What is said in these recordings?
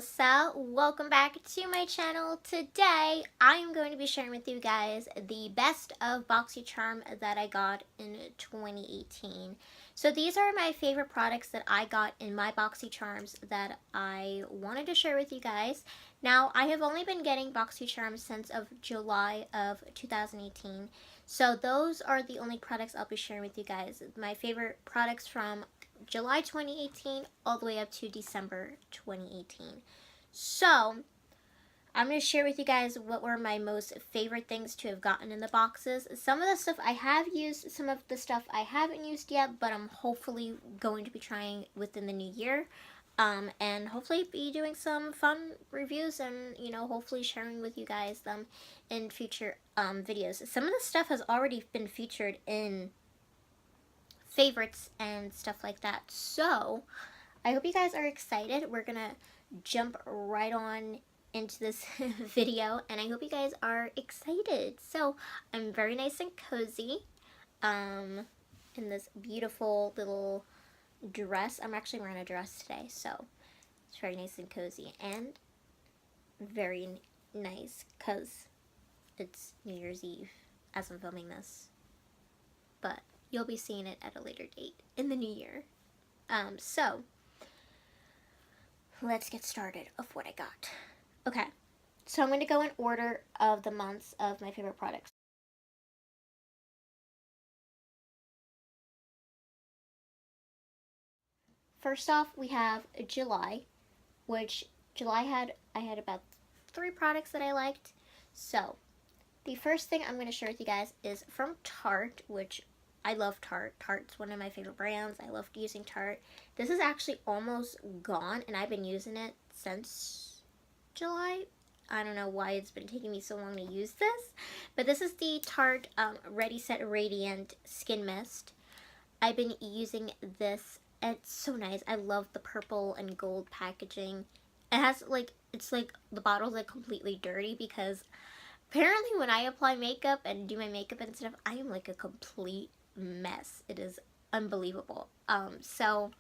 Alyssa. Welcome back to my channel. Today, I am going to be sharing with you guys the best of BOXYCHARM that I got in 2018. So these are my favorite products that I got in my BOXYCHARMs that I wanted to share with you guys. Now, I have only been getting BOXYCHARM since of July of 2018. So those are the only products I'll be sharing with you guys. My favorite products from July 2018 all the way up to December 2018. So I'm going to share with you guys what were my most favorite things to have gotten in the boxes. Some of the stuff I have used, some of the stuff I haven't used yet, but I'm hopefully going to be trying within the new year. And hopefully be doing some fun reviews and, you know, hopefully sharing with you guys them in future videos. Some of the stuff has already been featured in favorites and stuff like that. So I hope you guys are excited. We're gonna jump right on into this video, and I hope you guys are excited. So I'm very nice and cozy in this beautiful little dress. I'm actually wearing a dress today, so it's very nice and cozy and very nice because it's New Year's Eve as I'm filming this, but you'll be seeing it at a later date in the new year. So let's get started of what I got. Okay, so I'm going to go in order of the months of my favorite products. First off, we have July, which I had about 3 products that I liked. So the first thing I'm going to share with you guys is from Tarte, which I love Tarte. Tarte's one of my favorite brands. I love using Tarte. This is actually almost gone, and I've been using it since July. I don't know why it's been taking me so long to use this, but this is the Tarte Ready Set Radiant Skin Mist. I've been using this. It's so nice. I love the purple and gold packaging. It has it's like the bottle's like completely dirty because apparently when I apply makeup and do my makeup and stuff, I am like a complete mess. It is unbelievable. So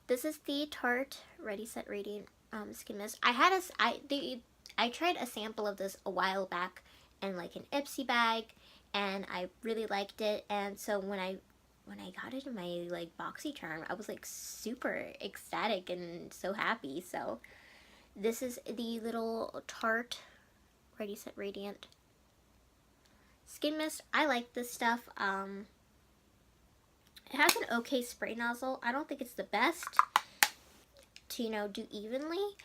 this is the Tarte Ready Set Radiant Skin Mist. I tried a sample of this a while back in like an Ipsy bag, and I really liked it. And so when I got it in my like BOXYCHARM, I was like super ecstatic and so happy. So this is the little Tarte Ready Set Radiant Skin Mist. I like this stuff. It has an okay spray nozzle. I don't think it's the best to, you know, do evenly,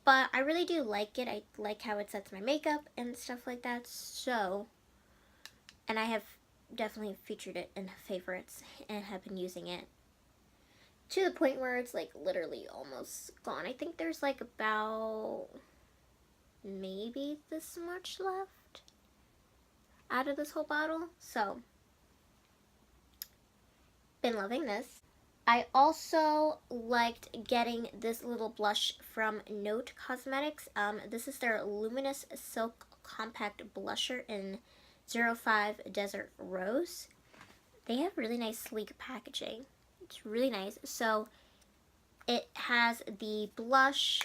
but I really do like it. I like how it sets my makeup and stuff like that. So, and I have definitely featured it in favorites and have been using it to the point where it's like literally almost gone. I think there's like about maybe this much left out of this whole bottle. So been loving this. I also liked getting this little blush from Note Cosmetics. This is their Luminous Silk Compact Blusher in 05 Desert Rose. They have really nice sleek packaging. It's really nice. So it has the blush,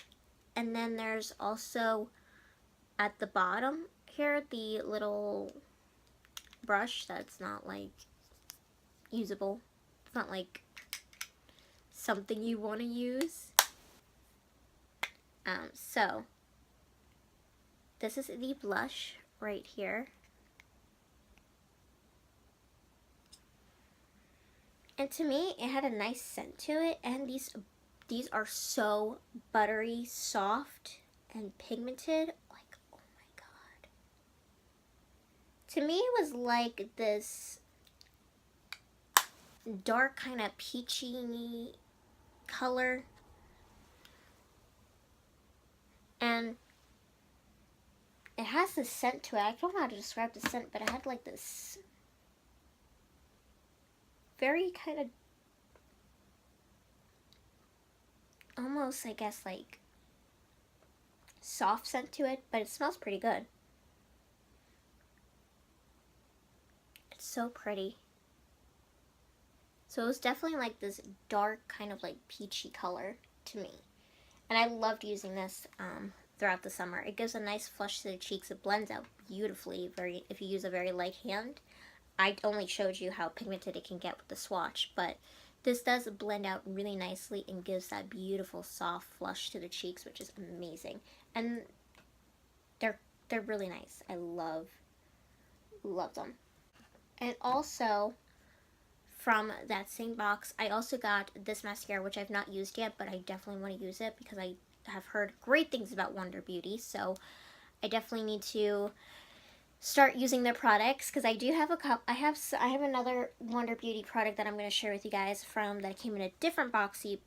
and then there's also at the bottom here the little brush that's not like usable. It's not like something you want to use. So this is the blush right here. And to me, it had a nice scent to it, and these are so buttery, soft, and pigmented. Like, oh my god. To me, it was like this dark kind of peachy color, and it has this scent to it. I don't know how to describe the scent, but it had like this very kind of almost, I guess, like soft scent to it, but it smells pretty good. It's so pretty. So it was definitely like this dark kind of like peachy color to me. And I loved using this throughout the summer. It gives a nice flush to the cheeks. It blends out beautifully if you use a very light hand. I only showed you how pigmented it can get with the swatch, but this does blend out really nicely and gives that beautiful soft flush to the cheeks, which is amazing. And they're really nice. I love them. And also, from that same box, I also got this mascara, which I've not used yet, but I definitely want to use it because I have heard great things about Wonder Beauty, so I definitely need to start using their products, because I do have a couple. I have another Wonder Beauty product that I'm going to share with you guys that came in a different boxy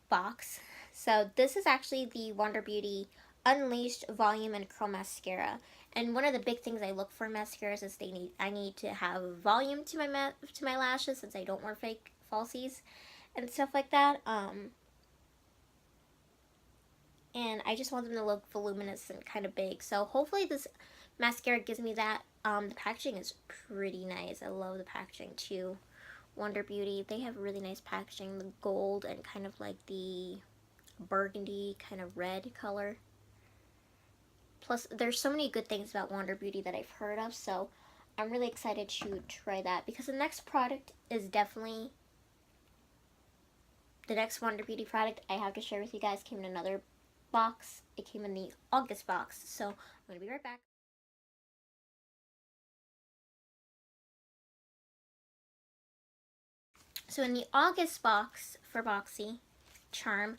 box. So this is actually the Wonder Beauty Unleashed Volume and Curl Mascara. And one of the big things I look for in mascaras is I need to have volume to my lashes, since I don't wear fake falsies and stuff like that. And I just want them to look voluminous and kind of big. So hopefully this mascara gives me that. The packaging is pretty nice. I love the packaging too. Wonder Beauty, they have really nice packaging. The gold and kind of like the burgundy kind of red color. Plus, there's so many good things about Wonder Beauty that I've heard of, so I'm really excited to try that, because the next product is definitely the next Wonder Beauty product I have to share with you guys. Came in another box. It came in the August box, so I'm going to be right back. So in the August box for BOXYCHARM,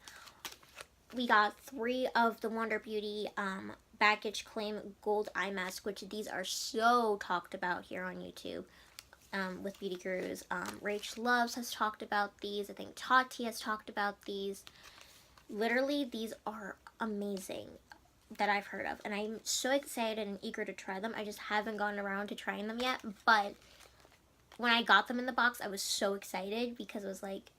we got 3 of the Wonder Beauty Baggage Claim Gold Eye Mask, which these are so talked about here on YouTube with beauty gurus. Rach Loves has talked about these. I think Tarte has talked about these. Literally, these are amazing that I've heard of, and I'm so excited and eager to try them. I just haven't gone around to trying them yet, but when I got them in the box, I was so excited, because it was like,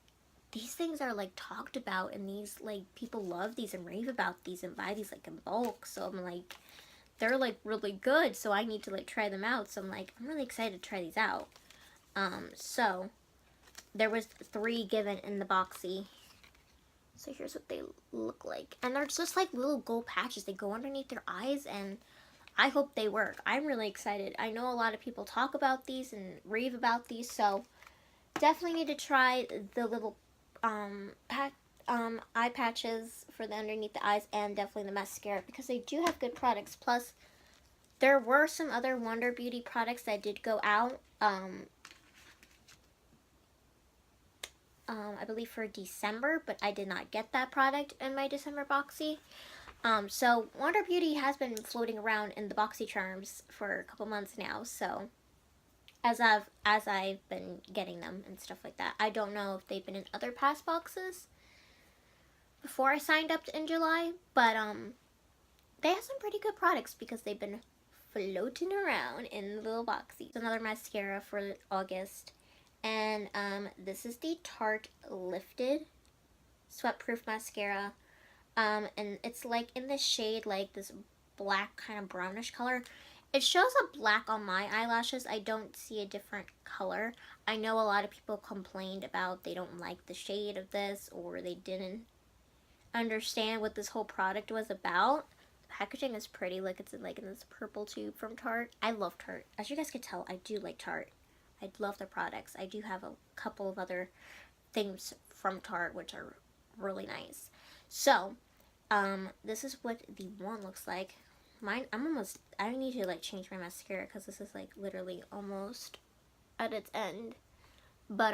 these things are like talked about, and these like people love these and rave about these and buy these like in bulk. So I'm like, they're like really good, so I need to like try them out. So I'm like, I'm really excited to try these out. So there was 3 given in the boxy. So here's what they look like, and they're just like little gold patches. They go underneath their eyes, and I hope they work. I'm really excited. I know a lot of people talk about these and rave about these, so definitely need to try the little eye patches for the underneath the eyes, and definitely the mascara, because they do have good products. Plus, there were some other Wonder Beauty products that did go out, I believe for December, but I did not get that product in my December boxy. So Wonder Beauty has been floating around in the BOXYCHARMs for a couple months now, so as I've been getting them and stuff like that. I don't know if they've been in other past boxes before I signed up in July, but they have some pretty good products, because they've been floating around in the little boxy. Another mascara for August, and this is the Tarte Lifted Sweatproof Mascara. And it's like in this shade, like this black kind of brownish color. It shows a black on my eyelashes. I don't see a different color. I know a lot of people complained about they don't like the shade of this, or they didn't understand what this whole product was about. The packaging is pretty. Like, it's like in this purple tube from Tarte. I love Tarte. As you guys can tell, I do like Tarte. I love their products. I do have a couple of other things from Tarte which are really nice. So, this is what the one looks like. Mine, I need to like change my mascara, because this is like literally almost at its end. But,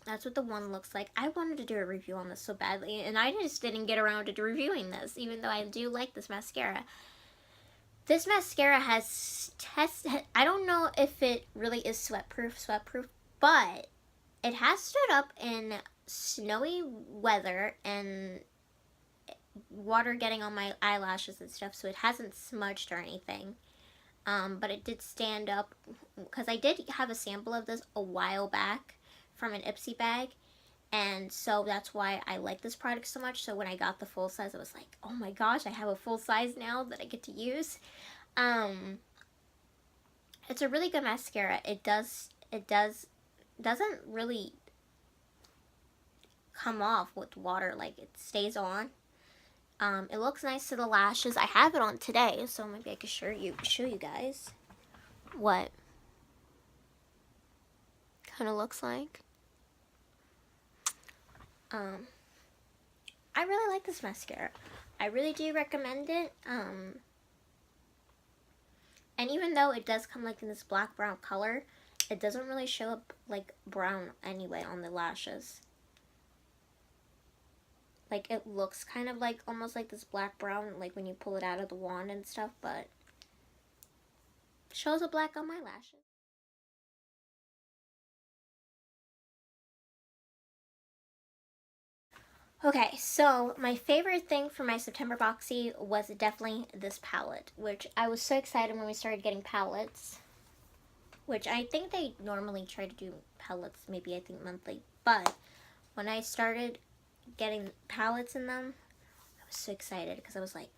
that's what the one looks like. I wanted to do a review on this so badly, and I just didn't get around to reviewing this, even though I do like this mascara. This mascara has I don't know if it really is sweatproof, but it has stood up in snowy weather and water getting on my eyelashes and stuff, so it hasn't smudged or anything. But it did stand up, because I did have a sample of this a while back from an Ipsy bag, and so that's why I like this product so much. So when I got the full size, I was like, oh my gosh, I have a full size now that I get to use. It's a really good mascara. It doesn't really come off with water, like it stays on. It looks nice to the lashes. I have it on today, so maybe I could show you guys what kind of looks like. I really like this mascara. I really do recommend it. And even though it does come like in this black brown color, it doesn't really show up like brown anyway on the lashes. Like it looks kind of like almost like this black brown, like when you pull it out of the wand and stuff, but it shows a black on my lashes. Okay, so my favorite thing for my September boxy was definitely this palette, which I was so excited when we started getting palettes, which I think they normally try to do palettes, maybe I think monthly, but when I started getting palettes in them, I was so excited because I was like,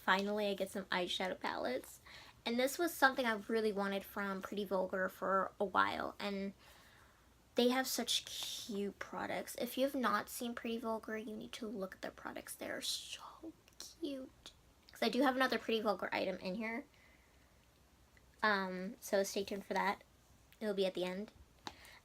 finally I get some eyeshadow palettes. And this was something I really wanted from Pretty Vulgar for a while, and they have such cute products. If you have not seen Pretty Vulgar, you need to look at their products. They're so cute. Because I do have another Pretty Vulgar item in here. So stay tuned for that. It will be at the end.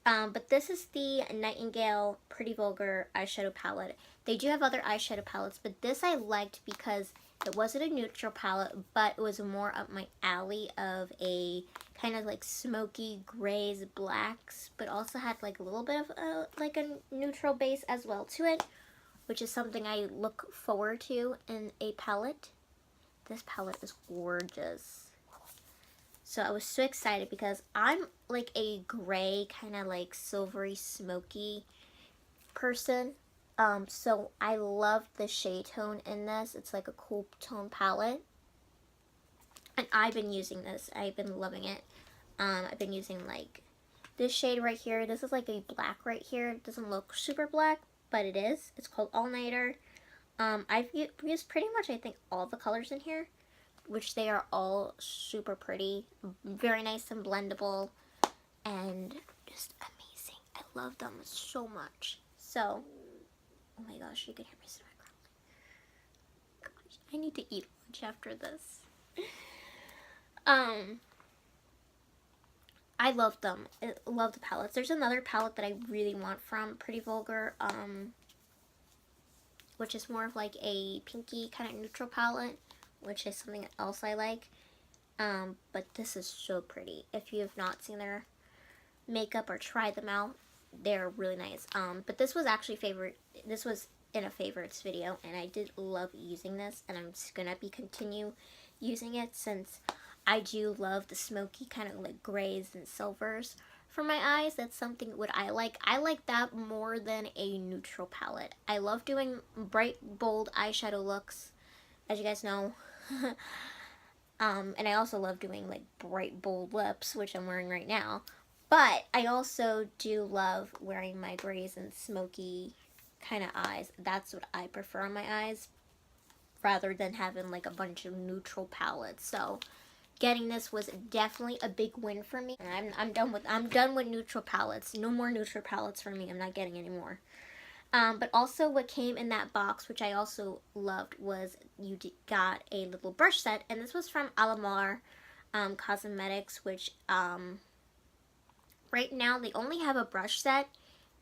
But this is the Nightingale Pretty Vulgar eyeshadow palette. They do have other eyeshadow palettes, but this I liked because it wasn't a neutral palette, but it was more up my alley of a kind of like smoky grays, blacks, but also had like a little bit of like a neutral base as well to it, which is something I look forward to in a palette. This palette is gorgeous. So I was so excited because I'm like a gray, kind of like silvery, smoky person. So I love the shade tone in this. It's like a cool tone palette. And I've been using this. I've been loving it. I've been using like this shade right here. This is like a black right here. It doesn't look super black, but it is. It's called All Nighter. I've used pretty much, I think, all the colors in here, which they are all super pretty. Very nice and blendable. And just amazing. I love them so much. So, oh my gosh, you can hear my stomach growling. Gosh, I need to eat lunch after this. I love them. I love the palettes. There's another palette that I really want from Pretty Vulgar, which is more of like a pinky kind of neutral palette, which is something else I like. But this is so pretty. If you have not seen their makeup or tried them out, they're really nice. But this was actually this was in a favorites video, and I did love using this, and I'm just gonna continue using it since I do love the smoky kind of like grays and silvers for my eyes. That's something what I like. I like that more than a neutral palette. I love doing bright, bold eyeshadow looks, as you guys know. And I also love doing like bright, bold lips, which I'm wearing right now. But I also do love wearing my grays and smoky kind of eyes. That's what I prefer on my eyes, rather than having like a bunch of neutral palettes. So getting this was definitely a big win for me. And I'm done with neutral palettes. No more neutral palettes for me. I'm not getting any more. But also what came in that box, which I also loved, was you got a little brush set, and this was from Alamar Cosmetics, which right now they only have a brush set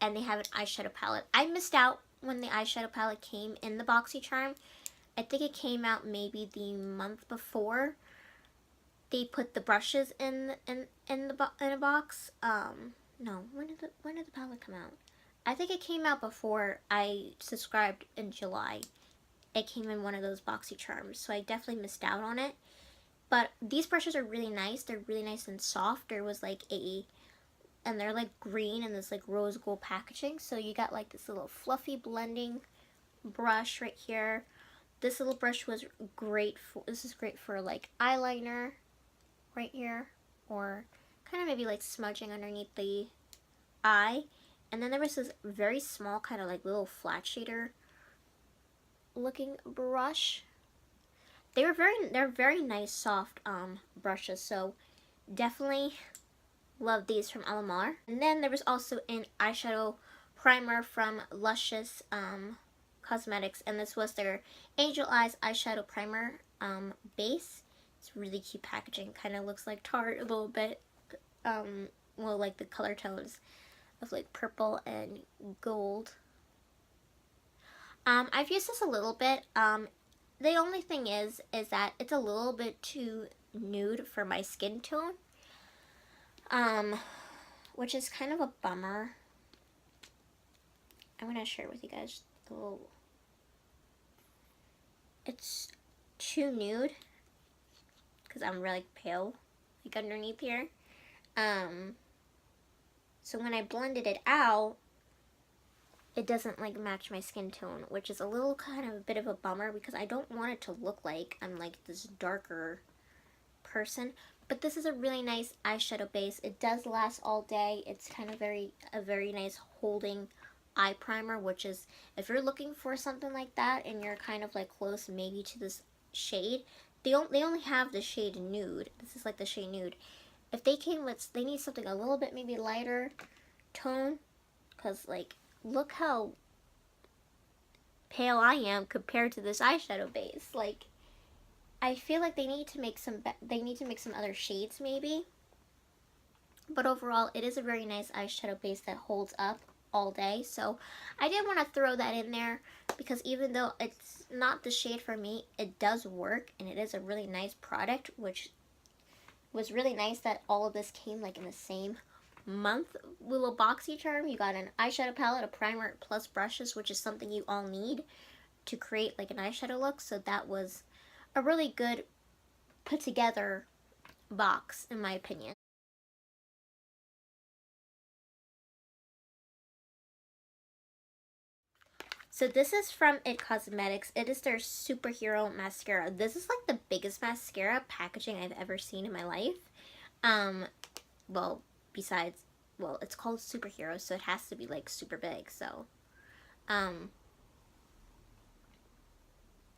and they have an eyeshadow palette. I missed out when the eyeshadow palette came in the BOXYCHARM. I think it came out maybe the month before they put the brushes in a box. No, when did the palette come out? I think it came out before I subscribed in July. It came in one of those BOXYCHARMs, so I definitely missed out on it. But these brushes are really nice. They're really nice and soft. There was like and they're like green and this like rose gold packaging. So you got like this little fluffy blending brush right here. This little brush was great for, this is great for like eyeliner right here, or kind of maybe like smudging underneath the eye. And then there was this very small kind of like little flat shader looking brush. They're very nice soft brushes, so definitely love these from Alamar. And then there was also an eyeshadow primer from Luscious Cosmetics, and this was their Angel Eyes Eyeshadow Primer base. It's really cute packaging, kind of looks like Tarte a little bit, well, like the color tones of like purple and gold. I've used this a little bit. The only thing is that it's a little bit too nude for my skin tone, which is kind of a bummer. I'm gonna share with you guys a little. It's too nude because I'm really pale, like underneath here. So when I blended it out, it doesn't like match my skin tone, which is a little kind of a bit of a bummer because I don't want it to look like I'm like this darker person. But this is a really nice eyeshadow base. It does last all day. It's kind of a very nice holding eye primer, which is, if you're looking for something like that and you're kind of like close maybe to this shade, they only have the shade nude. This is like the shade nude. If they came with, they need something a little bit maybe lighter tone, because like, look how pale I am compared to this eyeshadow base. Like, I feel like they need to make some other shades maybe. But overall, it is a very nice eyeshadow base that holds up all day. So I did want to throw that in there because even though it's not the shade for me, it does work and it is a really nice product, which was really nice that all of this came like in the same month. With BOXYCHARM, you got an eyeshadow palette, a primer, plus brushes, which is something you all need to create like an eyeshadow look. So that was a really good put together box in my opinion. So this is from IT Cosmetics. It is their Superhero Mascara. This is like the biggest mascara packaging I've ever seen in my life. Well, besides, well, it's called Superhero, so it has to be like super big. So,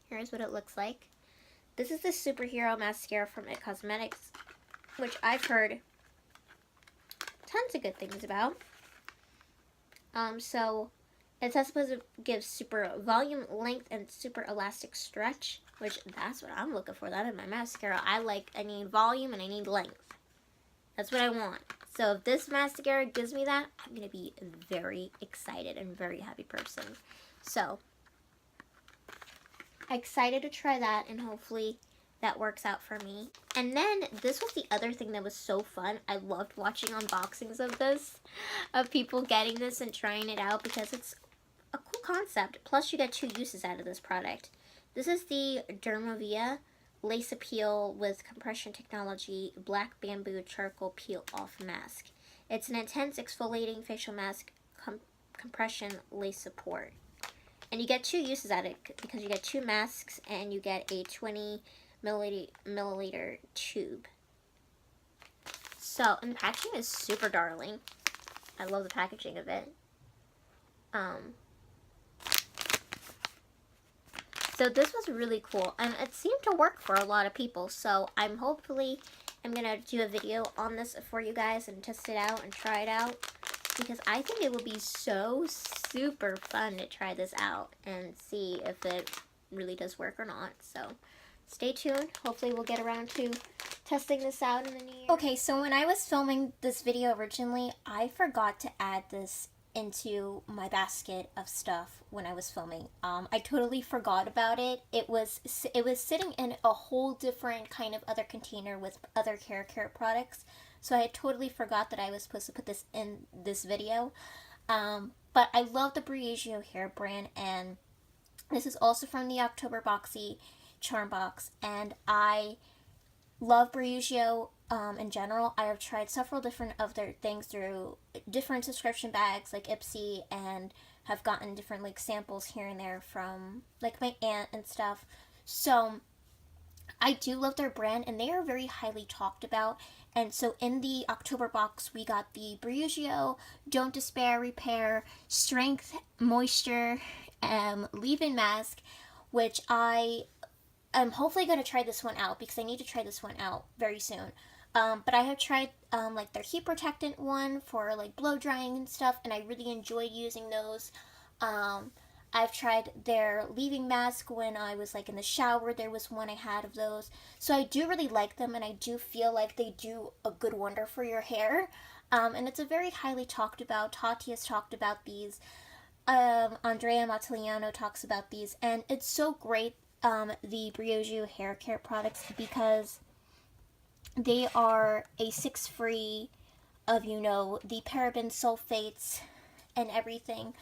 here's what it looks like. This is the Superhero Mascara from IT Cosmetics, which I've heard tons of good things about. So it's supposed to give super volume, length, and super elastic stretch, which that's what I'm looking for. That in my mascara. I need volume and I need length. That's what I want. So if this mascara gives me that, I'm going to be very excited and very happy person. So, excited to try that and hopefully that works out for me. And then this was the other thing that was so fun. I loved watching unboxings of this, of people getting this and trying it out because it's a cool concept. Plus you get 2 uses out of this product. This is the Dermovia Lace Appeal with Compression Technology Black Bamboo Charcoal Peel Off Mask. It's an intense exfoliating facial mask compression lace support. And you get 2 uses out of it because you get 2 masks and you get a 20 milliliter tube. So, and the packaging is super darling. I love the packaging of it. So this was really cool, and it seemed to work for a lot of people. So I'm gonna do a video on this for you guys and test it out and try it out because I think it would be so super fun to try this out and see if it really does work or not. So stay tuned. Hopefully we'll get around to testing this out in the new year. Okay, so when I was filming this video originally, I forgot to add this into my basket of stuff when I was filming. I totally forgot about it. It was sitting in a whole different kind of other container with other hair care products. So I totally forgot that I was supposed to put this in this video. But I love the Briogeo hair brand, and this is also from the October BOXYCHARM box, and I love Briogeo in general. I have tried several different of their things through different subscription bags like Ipsy, and have gotten different like samples here and there from like my aunt and stuff. So I do love their brand, and they are very highly talked about. And so in the October box, we got the Briogeo Don't Despair Repair Strength Moisture Leave-In Mask, which I am hopefully going to try this one out because I need to try this one out very soon. But I have tried like their heat protectant one for like blow drying and stuff, and I really enjoyed using those. I've tried their leave-in mask when I was like in the shower. There was one I had of those. So I do really like them, and I do feel like they do a good wonder for your hair. And it's a very highly talked about. Tarte has talked about these. Andrea Mattiliano talks about these, and it's so great, the Briogeo hair care products, because they are a 6-free of, you know, the paraben sulfates and everything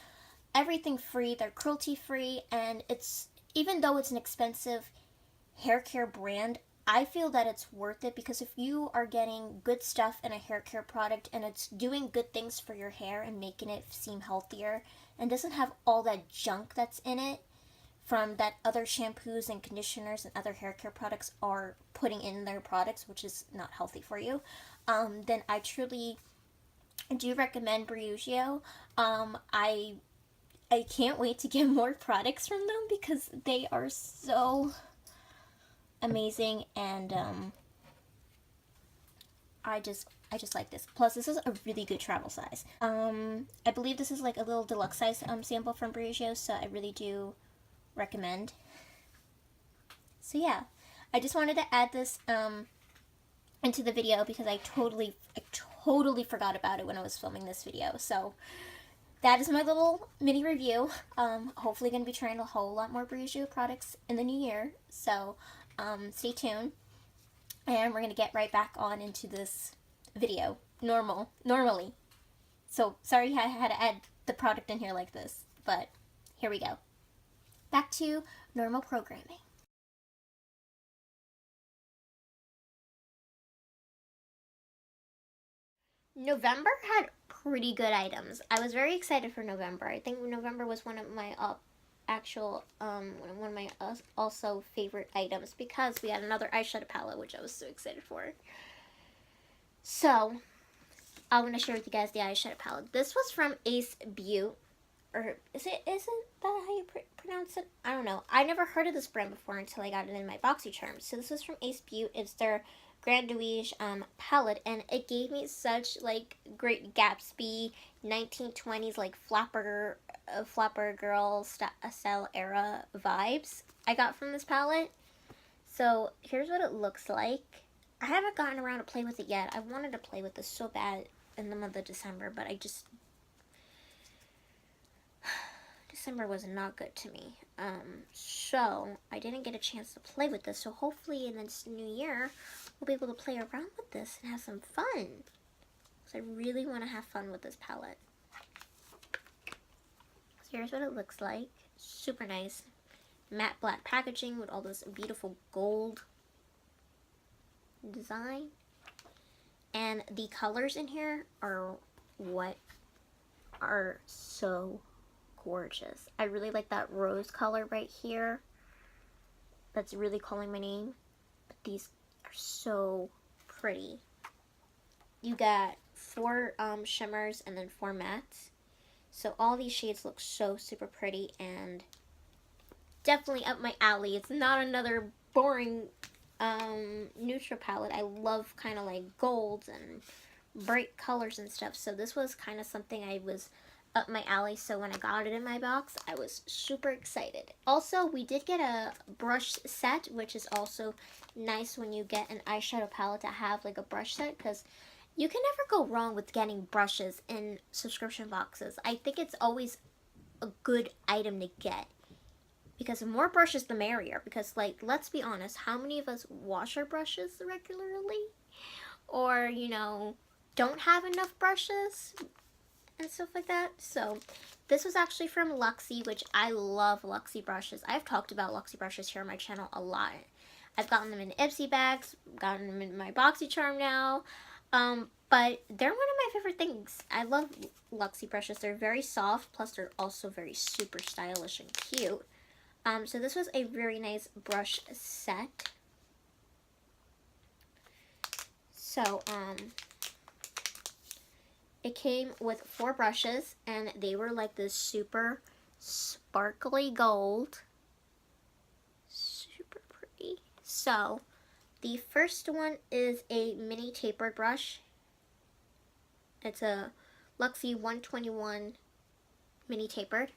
free. They're cruelty free, and it's, even though it's an expensive hair care brand, I feel that it's worth it, because if you are getting good stuff in a hair care product and it's doing good things for your hair and making it seem healthier and doesn't have all that junk that's in it from that other shampoos and conditioners and other hair care products are putting in their products, which is not healthy for you, then I truly do recommend Briogeo. I can't wait to get more products from them because they are so amazing, and I just like this. Plus, this is a really good travel size. I believe this is like a little deluxe size sample from Briogeo, so I really do recommend. So yeah, I just wanted to add this into the video because I totally forgot about it when I was filming this video. So that is my little mini review. Hopefully going to be trying a whole lot more Briogeo products in the new year. So stay tuned, and we're going to get right back on into this video normally. So sorry I had to add the product in here like this, but here we go. Back to normal programming. November had pretty good items. I was very excited for November. I think November was one of my one of my also favorite items, because we had another eyeshadow palette, which I was so excited for. So I'm gonna share with you guys the eyeshadow palette. This was from Ace Beaut, or isn't that how you pronounce it? I don't know. I never heard of this brand before until I got it in my BOXYCHARM. So this is from Ace Beaut. It's their Grandiose palette, and it gave me such like Great Gatsby 1920s like flapper girl style era vibes I got from this palette. So here's what it looks like. I haven't gotten around to play with it yet. I wanted to play with this so bad in the month of December, but December was not good to me. So I didn't get a chance to play with this. So hopefully in this new year, we'll be able to play around with this and have some fun. So I really want to have fun with this palette. So here's what it looks like. Super nice matte black packaging with all this beautiful gold design. And the colors in here are what are so gorgeous. I really like that rose color right here. That's really calling my name. But these are so pretty. You got 4 shimmers and then 4 mattes. So all these shades look so super pretty and definitely up my alley. It's not another boring neutral palette. I love kind of like golds and bright colors and stuff. So this was kind of something I was up my alley, so when I got it in my box, I was super excited. Also, we did get a brush set, which is also nice when you get an eyeshadow palette to have like a brush set, because you can never go wrong with getting brushes in subscription boxes. I think it's always a good item to get, because the more brushes the merrier, because like, let's be honest, how many of us wash our brushes regularly, or you know, don't have enough brushes and stuff like that? So this was actually from Luxie, which I love Luxie brushes. I've talked about Luxie brushes here on my channel a lot. I've gotten them in Ipsy bags, gotten them in my BOXYCHARM now, but they're one of my favorite things. I love Luxie brushes. They're very soft, plus they're also very super stylish and cute. So this was a very nice brush set. So it came with 4 brushes, and they were like this super sparkly gold. Super pretty. So The first one is a mini tapered brush. It's a Luxie 121 mini tapered.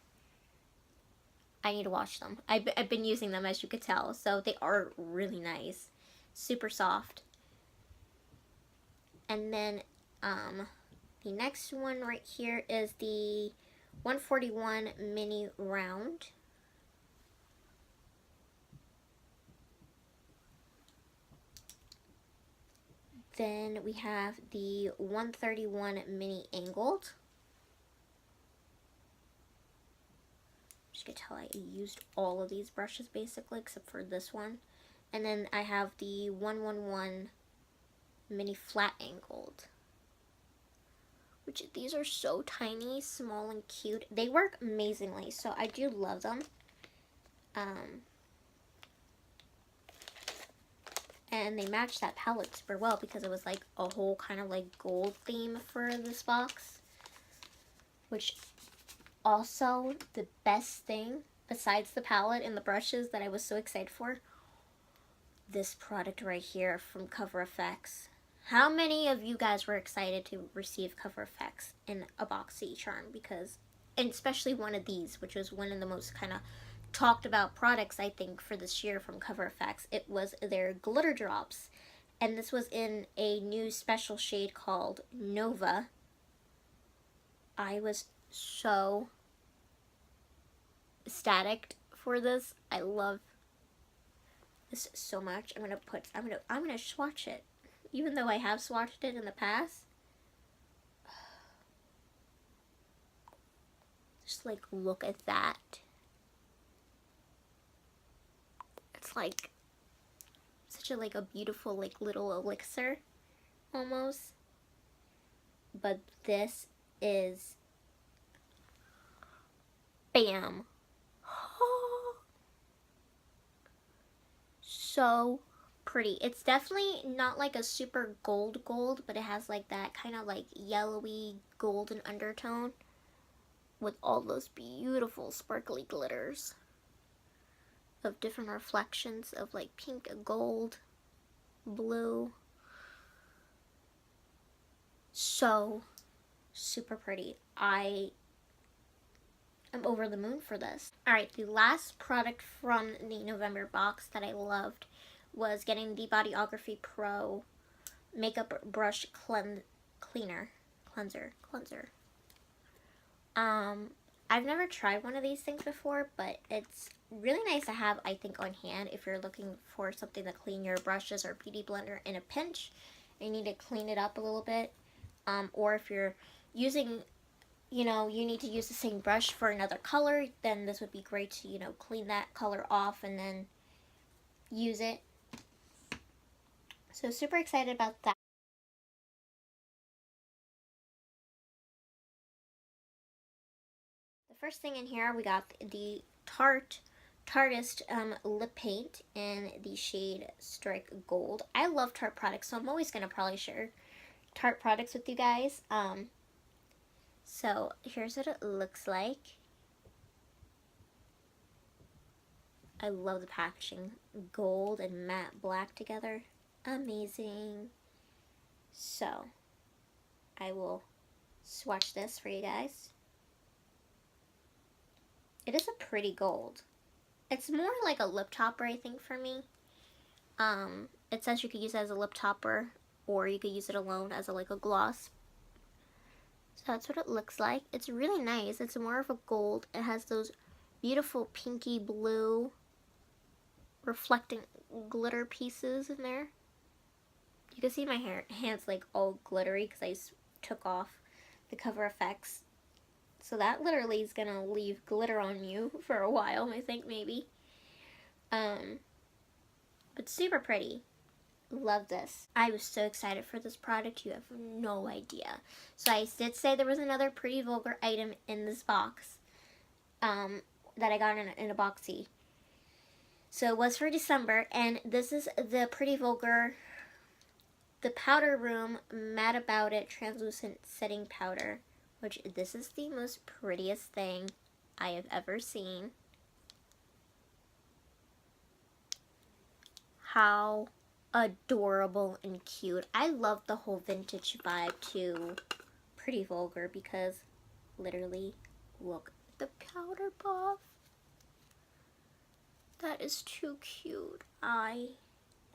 I need to wash them. I've been using them, as you could tell, so they are really nice. Super soft. And then the next one right here is the 141 mini round. Then we have the 131 mini angled. You can tell I used all of these brushes basically except for this one. And then I have the 111 mini flat angled, which these are so tiny, small, and cute. They work amazingly, so I do love them. And they match that palette super well because it was like a whole kind of like gold theme for this box, which also the best thing besides the palette and the brushes that I was so excited for, this product right here from Cover FX. How many of you guys were excited to receive Cover FX in a BOXYCHARM? Because, and especially one of these, which was one of the most kind of talked about products I think for this year from Cover FX. It was their glitter drops, and this was in a new special shade called Nova. I was so ecstatic for this. I love this so much. I'm gonna swatch it, even though I have swatched it in the past. Just like look at that. It's like such a like a beautiful like little elixir almost. But this is bam. So pretty. It's definitely not like a super gold, but it has like that kind of like yellowy golden undertone with all those beautiful sparkly glitters of different reflections of like pink, gold, blue. So super pretty. I am over the moon for this. Alright, the last product from the November box that I loved was getting the Bodyography Pro Makeup Brush Cleanser. I've never tried one of these things before, but it's really nice to have, I think, on hand if you're looking for something to clean your brushes or beauty blender in a pinch and you need to clean it up a little bit. Or if you're using, you know, you need to use the same brush for another color, then this would be great to, you know, clean that color off and then use it. So super excited about that. The first thing in here, we got the Tarteist lip paint in the shade Strike Gold. I love Tarte products, so I'm always going to probably share Tarte products with you guys. So here's what it looks like. I love the packaging. Gold and matte black together. Amazing. So I will swatch this for you guys. It is a pretty gold. It's more like a lip topper, I think, for me. It says you could use it as a lip topper, or you could use it alone as like a gloss. So that's what it looks like. It's really nice. It's more of a gold. It has those beautiful pinky blue reflecting glitter pieces in there. You can see my hands like all glittery because I took off the Cover FX. So that literally is going to leave glitter on you for a while, I think, maybe. But super pretty. Love this. I was so excited for this product, you have no idea. So I did say there was another Pretty Vulgar item in this box that I got in a boxy. So it was for December, and this is the Pretty Vulgar, the Powder Room Matte About It Translucent Setting Powder. Which, this is the most prettiest thing I have ever seen. How adorable and cute. I love the whole vintage vibe to Pretty Vulgar because literally, look at the powder puff. That is too cute. I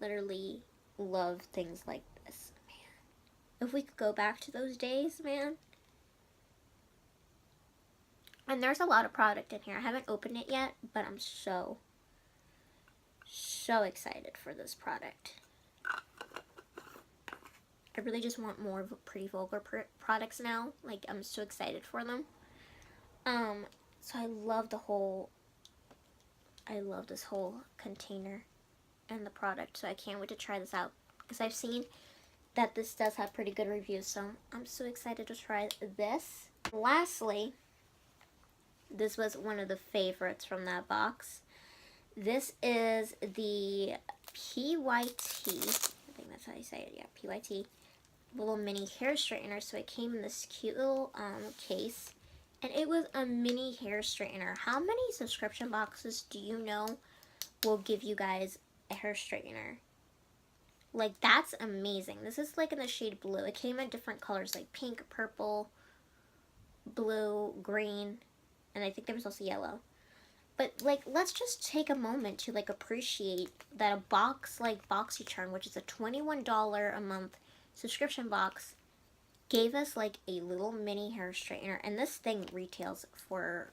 literally love things like this, man. If we could go back to those days, man. And there's a lot of product in here. I haven't opened it yet, but I'm so excited for this product. I really just want more of Pretty Vulgar products now. Like, I'm so excited for them. So I love this whole container and the product. So I can't wait to try this out because I've seen that this does have pretty good reviews. So I'm so excited to try this. Lastly, this was one of the favorites from that box. This is the PYT, I think that's how you say it, yeah, PYT, little mini hair straightener. So it came in this cute little case, and it was a mini hair straightener. How many subscription boxes do you know will give you guys a hair straightener? Like, that's amazing. This is like in the shade blue. It came in different colors like pink, purple, blue, green, and I think there was also yellow. But, like, let's just take a moment to, like, appreciate that a box like BOXYCHARM, which is a $21 a month subscription box, gave us, like, a little mini hair straightener. And this thing retails for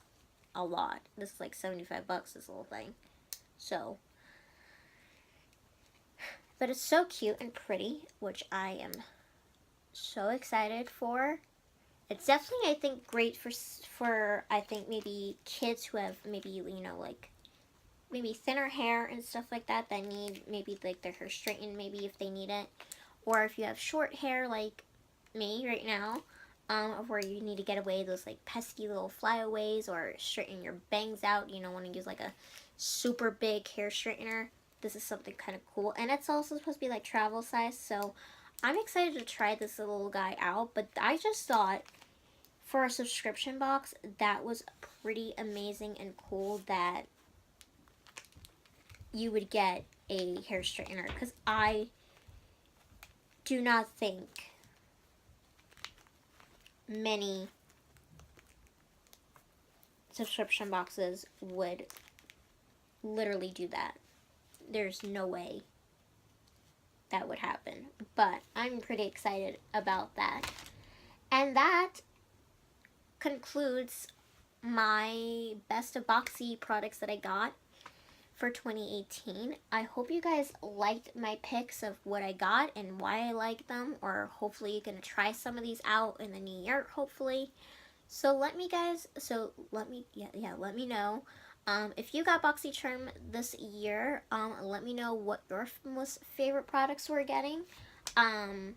a lot. This is, like, 75 bucks, this little thing. So, but it's so cute and pretty, which I am so excited for. It's definitely, I think, great for I think maybe kids who have maybe, you know, like maybe thinner hair and stuff like that need maybe like their hair straightened maybe if they need it, or if you have short hair like me right now, of where you need to get away those like pesky little flyaways or straighten your bangs out. You don't want to use like a super big hair straightener. This is something kind of cool, and it's also supposed to be like travel size. So I'm excited to try this little guy out, but I just thought for a subscription box, that was pretty amazing and cool that you would get a hair straightener, because I do not think many subscription boxes would literally do that. There's no way that would happen, but I'm pretty excited about that. And that concludes my best of Boxy products that I got for 2018. I hope you guys liked my picks of what I got and why I like them, or hopefully you're gonna try some of these out in the new year, hopefully. So let me know if you got BOXYCHARM this year. Let me know what your most favorite products were getting, and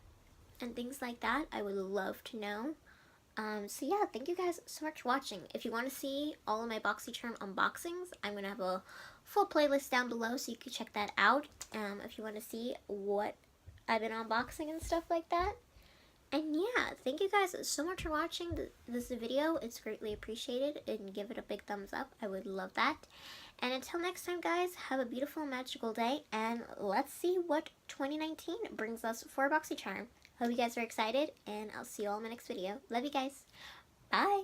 things like that. I would love to know. So yeah, thank you guys so much for watching. If you want to see all of my BOXYCHARM unboxings, I'm going to have a full playlist down below so you can check that out, if you want to see what I've been unboxing and stuff like that. And yeah, thank you guys so much for watching this video. It's greatly appreciated, and give it a big thumbs up. I would love that. And until next time, guys, have a beautiful, magical day, and let's see what 2019 brings us for BOXYCHARM. Hope you guys are excited, and I'll see you all in my next video. Love you guys. Bye.